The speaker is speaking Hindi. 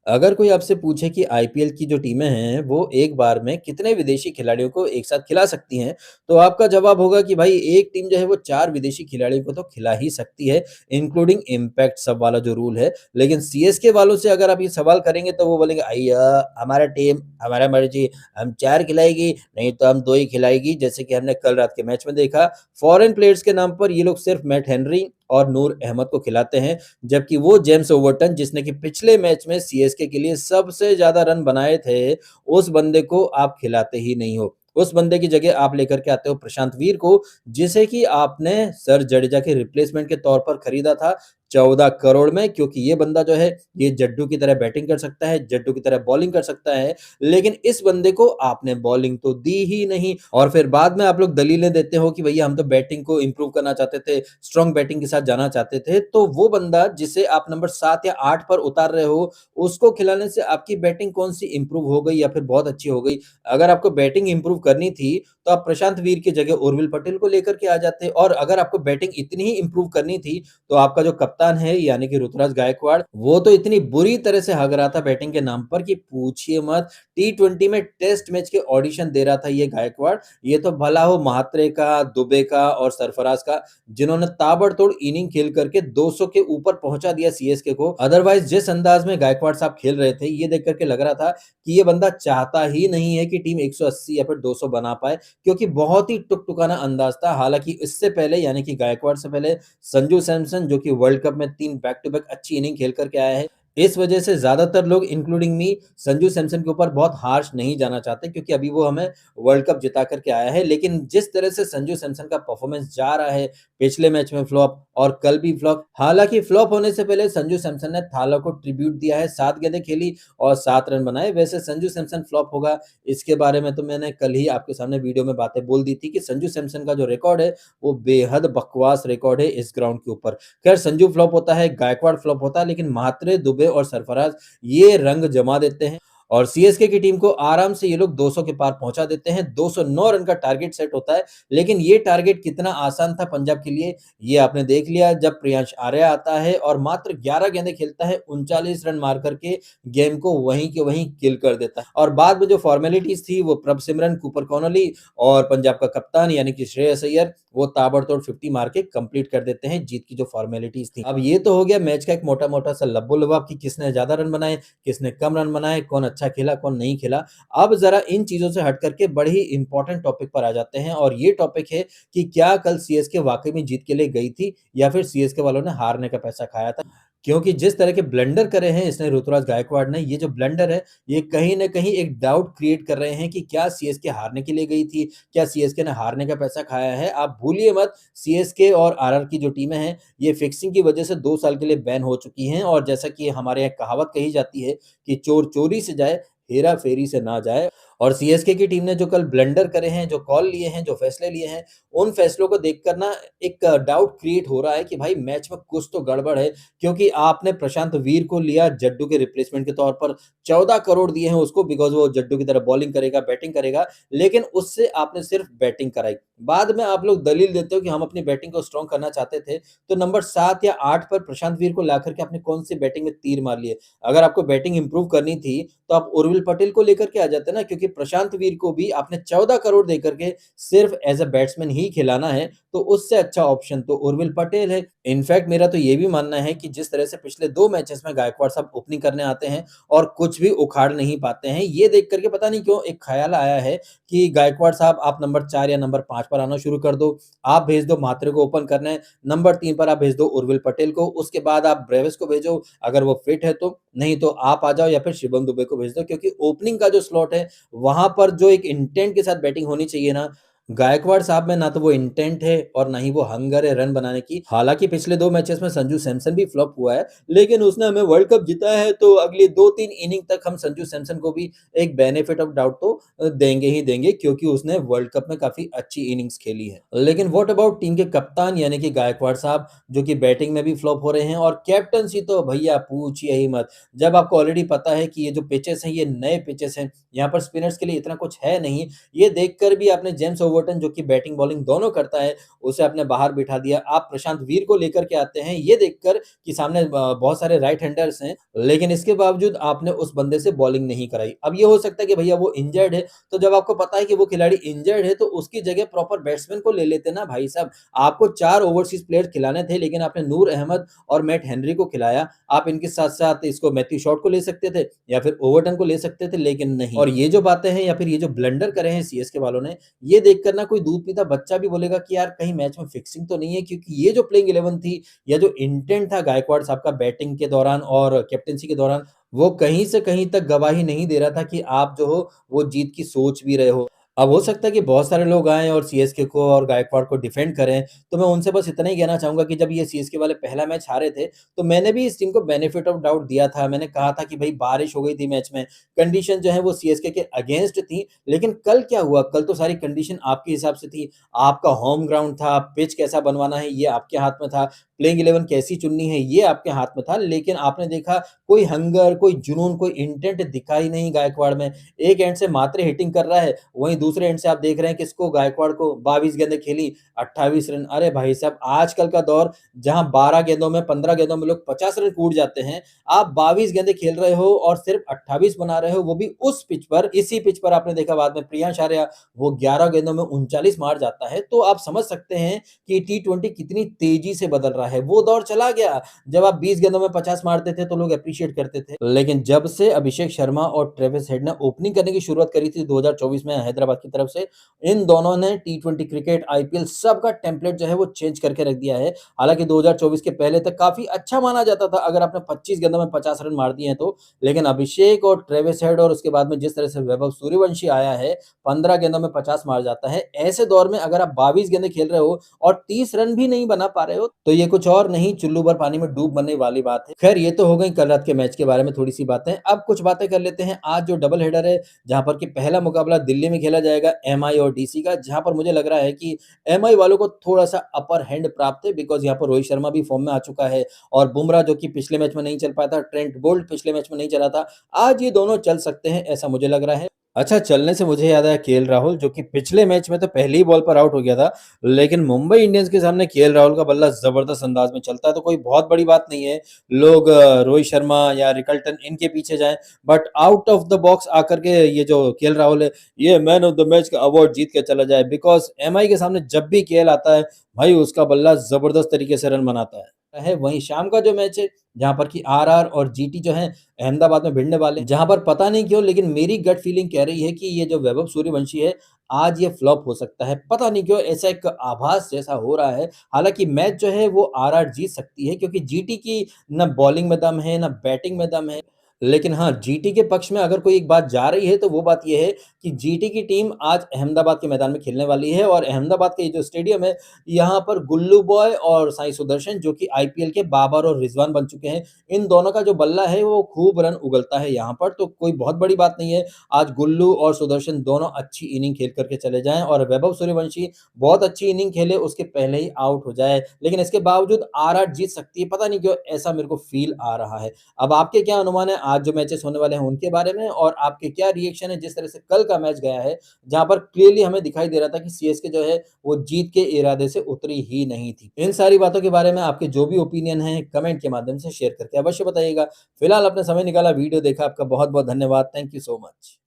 अगर कोई आपसे पूछे कि आईपीएल की जो टीमें हैं, वो एक बार में कितने विदेशी खिलाड़ियों को एक साथ खिला सकती हैं, तो आपका जवाब होगा कि भाई एक टीम जो है वो 4 विदेशी खिलाड़ियों को तो खिला ही सकती है, इंक्लूडिंग इम्पैक्ट सब वाला जो रूल है। लेकिन सीएसके वालों से अगर आप ये सवाल करेंगे तो वो बोलेंगे, "अय्या! हमारा टीम, हमारा मर्जी, हम 4 खिलाएगी, नहीं तो हम 2 ही खिलाएगी।" जैसे कि हमने कल रात के मैच में देखा, फॉरेन प्लेयर्स के नाम पर ये लोग सिर्फ मैट हेनरी और नूर अहमद को खिलाते हैं। जबकि वो जेम्स ओवर्टन जिसने कि पिछले मैच में सीएसके के लिए सबसे ज़्यादा रन बनाए थे, उस बंदे को आप खिलाते ही नहीं हो। उस बंदे की जगह आप लेकर के आते हो प्रशांत वीर को, जिसे कि आपने सर जडेजा के रिप्लेसमेंट के तौर पर खरीदा था 14 करोड़ में, क्योंकि ये बंदा जो है, ये जड्डू की तरह बैटिंग कर सकता है, जड्डू की तरह बॉलिंग कर सकता है। लेकिन इस बंदे को आपने बॉलिंग तो दी ही नहीं और फिर बाद में आप लोग दलीलें देते हो कि भैया हम तो बैटिंग को इम्प्रूव करना चाहते थे, स्ट्रॉन्ग बैटिंग के साथ जाना चाहते थे। तो वो बंदा जिसे आप नंबर 7 या 8 पर उतार रहे हो, उसको खिलाने से आपकी बैटिंग कौन-सी इम्प्रूव हो गई या फिर बहुत अच्छी हो गई? अगर आपको बैटिंग इम्प्रूव करनी थी, तो आप प्रशांत वीर की जगह उर्विल पटेल को लेकर के आ जाते और अगर आपको बैटिंग इतनी ही इम्प्रूव करनी थी, तो आपका जो कप्तान है यानी कि ऋतुराज गायकवाड़, वो तो इतनी बुरी तरह से हग रहा था बैटिंग के नाम पर कि पूछिए मत। टी20 में टेस्ट मैच के ऑडिशन दे रहा था ये गायकवाड़। ये तो भला हो महात्रे का, दुबे का और सरफराज का, जिन्होंने ताबड़तोड़ इनिंग खेल करके 200 के ऊपर पहुंचा दिया सीएसके को। अदरवाइज जिस अंदाज में गायकवाड़ साहब खेल रहे थे, ये देख करके लग रहा था कि ये बंदा चाहता ही नहीं है कि टीम 180 या फिर 200 बना पाए, क्योंकि बहुत ही टुकटुकाना अंदाज था। हालांकि इससे पहले यानी कि गायकवाड़ से पहले संजू सैमसन, जो कि वर्ल्ड कप में 3 बैक टू बैक अच्छी इनिंग खेल करके आया है, इस वजह से ज्यादातर लोग इंक्लूडिंग मी संजू सैमसन के ऊपर बहुत हार्श नहीं जाना चाहते, क्योंकि अभी वो हमें वर्ल्ड कप जिता करके आया है। लेकिन जिस तरह से संजू सैमसन का परफॉर्मेंस जा रहा है, पिछले मैच में फ्लॉप और कल भी फ्लॉप। हालांकि फ्लॉप होने से पहले संजू सैमसन ने थाला को ट्रिब्यूट दिया है, 7 गेंदें खेली और 7 रन बनाए। वैसे संजू सैमसन फ्लॉप होगा, इसके बारे में तो मैंने कल ही आपके सामने वीडियो में बातें बोल दी थी कि संजू सैमसन का जो रिकॉर्ड है, वो बेहद बकवास रिकॉर्ड है इस ग्राउंड के ऊपर। खैर संजू फ्लॉप होता है, गायकवाड़ फ्लॉप होता है, लेकिन म्हात्रे, दुबे और सरफराज ये रंग जमा देते हैं और सीएसके की टीम को आराम से ये लोग 200 के पार पहुंचा देते हैं। 209 रन का टारगेट सेट होता है, लेकिन ये टारगेट कितना आसान था पंजाब के लिए, ये आपने देख लिया जब प्रियांश आर्या आता है और मात्र 11 गेंदें खेलता है, 39 रन मार करके गेम को वहीं के वहीं किल कर देता है। और बाद में जो फॉर्मेलिटीज थी, वो प्रभसिमरन, कूपर कॉनोली और पंजाब का कप्तान यानी कि श्रेयस अय्यर, वो ताबड़तोड़ 50 मार के कंप्लीट कर देते हैं जीत की जो फॉर्मेलिटीज थी। अब ये तो हो गया मैच का एक मोटा-मोटा सा लब्बो-लुभाब कि किसने ज्यादा रन बनाए, किसने कम रन बनाए, कौन अच्छा खेला, कौन नहीं खेला। अब जरा इन चीजों से हट करके बड़े ही इंपॉर्टेंट टॉपिक पर आ जाते हैं और ये टॉपिक है कि क्या कल सीएसके वाकई में जीत के लिए गई थी या फिर सीएसके वालों ने हारने का पैसा खाया था। क्योंकि जिस तरह के ब्लंडर करे हैं इसने ऋतुराज गायकवाड़ ने, ये जो ब्लंडर है, ये कहीं न कहीं एक डाउट क्रिएट कर रहे हैं कि क्या सीएसके हारने के लिए गई थी? क्या सीएसके ने हारने का पैसा खाया है? आप भूलिए मत, सीएसके और आरआर की जो टीमें हैं, ये फिक्सिंग की वजह से 2 साल के लिए बैन हो चुकी हैं और जैसा कि हमारे यहाँ कहावत कही जाती है कि चोर चोरी से जाए, हेरा-फेरी से ना जाए। और सीएसके की टीम ने जो कल ब्लंडर करे हैं, जो कॉल लिए हैं, जो फैसले लिए हैं, उन फैसलों को देखकर ना एक डाउट क्रिएट हो रहा है कि भाई मैच में कुछ तो गड़बड़ है, क्योंकि आपने प्रशांत वीर को लिया जड्डू के रिप्लेसमेंट के तौर पर, 14 करोड़ दिए हैं उसको बिकॉज़ वो जड्डू की तरह बॉलिंग करेगा, बैटिंग करेगा, लेकिन उससे आपने सिर्फ बैटिंग कराई। बाद में आप लोग दलील देते हो कि हम अपनी बैटिंग को स्ट्रॉन्ग करना चाहते थे, तो नंबर 7 या 8 पर प्रशांत वीर को लाकर के आपने कौन-सी बैटिंग में तीर मार लिए? अगर आपको बैटिंग इंप्रूव करनी थी, तो आप उर्विल पटेल को लेकर के आ जाते ना, क्योंकि प्रशांत वीर को भी आपने 14 करोड़ देकर के सिर्फ एज़ अ बैट्समैन ही खिलाना है, तो उससे अच्छा ऑप्शन तो उर्विल पटेल है। इनफैक्ट मेरा तो ये भी मानना है कि जिस तरह से पिछले 2 मैचेस में गायकवाड़ साहब ओपनिंग करने आते हैं और कुछ भी उखाड़ नहीं पाते हैं, ये देख कर के पता नहीं क्यों एक ख़्याल आया है कि गायकवाड़ साहब आप नंबर 4 या नंबर 5 पर आना शुरू कर दो। आप भेज दो म्हात्रे को ओपन करने, नंबर 3 पर आप भेज दो उर्विल पटेल को, उसके बाद आप ब्रेविस को भेजो अगर वो फिट है तो, नहीं तो आप आ जाओ या फिर शिवम दुबे को भेज दो, क्योंकि ओपनिंग का जो स्लॉट है, वहाँ पर जो एक इंटेंट के साथ बैटिंग होनी चाहिए ना, गायकवाड़ साहब में ना तो वो इंटेंट है और ना ही वो हंगर है रन बनाने की। हालाँकि पिछले 2 मैचेस में संजू सैमसन भी फ्लॉप हुआ है, लेकिन उसने हमें वर्ल्ड कप जिताया है, तो अगली 2-3 इनिंग तक हम संजू सैमसन को भी एक बेनिफिट ऑफ डाउट तो देंगे ही देंगे, क्योंकि उसने वर्ल्ड कप में काफ़ी अच्छी इनिंग्स खेली है। लेकिन व्हाट अबाउट टीम के कप्तान यानी कि गायकवाड़ साहब, जो कि बैटिंग में भी फ्लॉप हो रहे हैं और कैप्टेंसी तो भैया पूछिए ही मत। जब आपको ऑलरेडी पता है कि ये जो पिचेस हैं, ये नए पिचेस हैं, यहाँ पर स्पिनर्स के लिए इतना कुछ है नहीं, ये देखकर भी आपने जेम्स ओवरटन जो कि बैटिंग बॉलिंग दोनों करता है, उसे आपने बाहर बिठा दिया। आप प्रशांत वीर को लेकर के आते हैं, ये देखकर कि सामने बहुत सारे राइट हैंडर्स हैं, लेकिन इसके बावजूद आपने उस बंदे से बॉलिंग नहीं कराई। अब ये हो सकता है कि भैया वो इंजर्ड है, तो जब आपको पता है कि वो खिलाड़ी इंजर्ड है, तो उसकी जगह प्रॉपर बैट्समैन को ले लेते ना भाई साहब। आपको 4 ओवरसीज़ प्लेयर खिलाने थे, लेकिन आपने नूर अहमद और मैट हेनरी को खिलाया। आप इनके साथ-साथ इसको मैथ्यू शॉट को ले सकते थे या फिर ओवरटन को ले सकते थे, लेकिन नहीं। और ये जो बातें हैं या फिर ये जो ब्लंडर करे हैं सीएसके वालों ने, ये देखकर ना कोई दूध पीता बच्चा भी बोलेगा कि यार कहीं मैच में फिक्सिंग तो नहीं है, क्योंकि ये जो प्लेइंग 11 थी या जो इंटेंट था गायकवाड़ साहब का बैटिंग के दौरान और कैप्टेंसी के दौरान, वो कहीं से कहीं तक गवाही नहीं दे रहा था कि आप जो हो वो जीत की सोच भी रहे हो। अब हो सकता है कि बहुत सारे लोग आएँ और सीएसके को और गायकवाड़ को डिफेंड करें, तो मैं उनसे बस इतना ही कहना चाहूँगा कि जब ये सीएसके वाले पहला मैच हारे थे, तो मैंने भी इस टीम को बेनिफिट ऑफ डाउट दिया था। मैंने कहा था कि भई बारिश हो गई थी मैच में, कंडीशन जो है वो सीएसके के अगेंस्ट थी, लेकिन कल क्या हुआ? कल तो सारी कंडीशन आपके हिसाब से थी। आपका होम ग्राउंड था, पिच कैसा बनवाना है ये आपके हाथ में था, प्लेइंग 11 कैसी चुननी है ये आपके हाथ में था, लेकिन आपने देखा कोई हंगर, कोई जुनून, कोई इंटेंट दिखा ही नहीं गायकवाड़ में। एक एंड से मात्र हिटिंग कर रहा है, वहीं दूसरे एंड से आप देख रहे हैं किसको, गायकवाड़ को 22 गेंदें खेली, 28 रन। अरे भाई साहब, आजकल का दौर जहां 12 गेंदों में 15 गेंदों में लोग 50 रन कूट जाते हैं, आप 22 गेंदें खेल रहे हो और सिर्फ 28 बना रहे हो, वो भी उस पिच पर। इसी पिच पर आपने देखा बाद में प्रियांश आर्या वो 11 गेंदों में 39 मार जाता है। तो आप समझ सकते हैं कि टी20 कितनी तेजी से बदल रहा है। वो दौर चला गया जब आप 20 गेंदों में 50 मारते थे तो लोग एप्रिशिएट करते थे, लेकिन जब से अभिषेक शर्मा और ट्रेविस हेड ने ओपनिंग करने की शुरुआत करी थी 2024 में हैदराबाद की तरफ से, इन दोनों ने टी20 क्रिकेट, आईपीएल सबका टेम्पलेट जो है वो चेंज करके रख दिया है। हालाँकि 2024 के पहले तक काफ़ी अच्छा माना जाता था अगर आपने 25 गेंदों में 50 रन मार दिए हैं तो, लेकिन अभिषेक और ट्रेविस हेड और उसके बाद में जिस तरह से वैभव सूर्यवंशी आया है, 15 गेंदों में 50 मार जाता है। ऐसे दौर में अगर आप 22 गेंदें खेल रहे हो और 30 रन भी नहीं बना पा रहे हो, तो ये कुछ और नहीं, चुल्लू भर पानी में डूब मरने वाली बात है। खैर, ये तो हो गई कल रात के मैच के बारे में थोड़ी-सी बातें। अब कुछ बातें कर लेते हैं आज जो डबल हेडर है, जहाँ पर कि पहला मुकाबला दिल्ली में खेला जाएगा एमआई और डीसी का, जहाँ पर मुझे लग रहा है कि एमआई वालों को थोड़ा-सा अपर हैंड प्राप्त है, बिकॉज़ यहाँ पर रोहित शर्मा भी फॉर्म में आ चुका है और बुमराह जो कि पिछले मैच में नहीं चल पाया था, ट्रेंट बोल्ट पिछले मैच में नहीं चला था। आज ये दोनों चल सकते हैं, ऐसा मुझे लग रहा है। अच्छा, चलने से मुझे याद आया केएल राहुल, जो कि पिछले मैच में तो पहली ही बॉल पर आउट हो गया था, लेकिन मुंबई इंडियंस के सामने केएल राहुल का बल्ला ज़बरदस्त अंदाज में चलता है, तो कोई बहुत बड़ी बात नहीं है। लोग रोहित शर्मा या रिकल्टन इनके पीछे जाएँ, but out of the box आकर के ये जो केएल राहुल है, ये मैन ऑफ द मैच का अवार्ड जीत के चला जाए, बिकॉज़ एमआई के सामने जब भी केएल आता है, भाई उसका बल्ला ज़बरदस्त तरीके से रन बनाता है। वहीं शाम का जो मैच है, जहाँ पर कि आरआर और जीटी जो है अहमदाबाद में भिड़ने वाले हैं, जहाँ पर पता नहीं क्यों लेकिन मेरी गट फीलिंग कह रही है कि ये जो वैभव सूर्यवंशी है, आज ये फ्लॉप हो सकता है। पता नहीं क्यों ऐसा एक आभास जैसा हो रहा है। हालाँकि मैच जो है वो आरआर जीत सकती है, क्योंकि जीटी की ना बॉलिंग में दम है, ना बैटिंग में दम है। लेकिन हाँ, जीटी के पक्ष में अगर कोई एक बात जा रही है, तो वो बात ये है कि जीटी की टीम आज अहमदाबाद के मैदान में खेलने वाली है और अहमदाबाद का ये जो स्टेडियम है, यहाँ पर गुल्लू बॉय और साई सुदर्शन जो कि आईपीएल के बाबर और रिजवान बन चुके हैं, इन दोनों का जो बल्ला है वो खूब रन उगलता है यहाँ पर, तो कोई बहुत बड़ी बात नहीं है। आज गुल्लू और सुदर्शन दोनों अच्छी इनिंग खेल करके चले जाएँ और वैभव सूर्यवंशी बहुत अच्छी इनिंग खेले, उसके पहले ही आउट हो जाए। लेकिन इसके बावजूद आरआर जीत सकती है, पता नहीं क्यों ऐसा मेरे को फ़ील आ रहा है। अब आपके क्या अनुमान है आज जो मैचेस होने वाले हैं उनके बारे में, और आपके क्या रिएक्शन है जिस तरह से कल का मैच गया है, जहाँ पर क्लियरली हमें दिखाई दे रहा था कि सीएसके जो है वो जीत के इरादे से उतरी ही नहीं थी। इन सारी बातों के बारे में आपके जो भी ओपिनियन है कमेंट के माध्यम से शेयर करके अवश्य बताइएगा। फिलहाल आपने समय निकाला, वीडियो देखा, आपका बहुत-बहुत धन्यवाद। Thank you so much.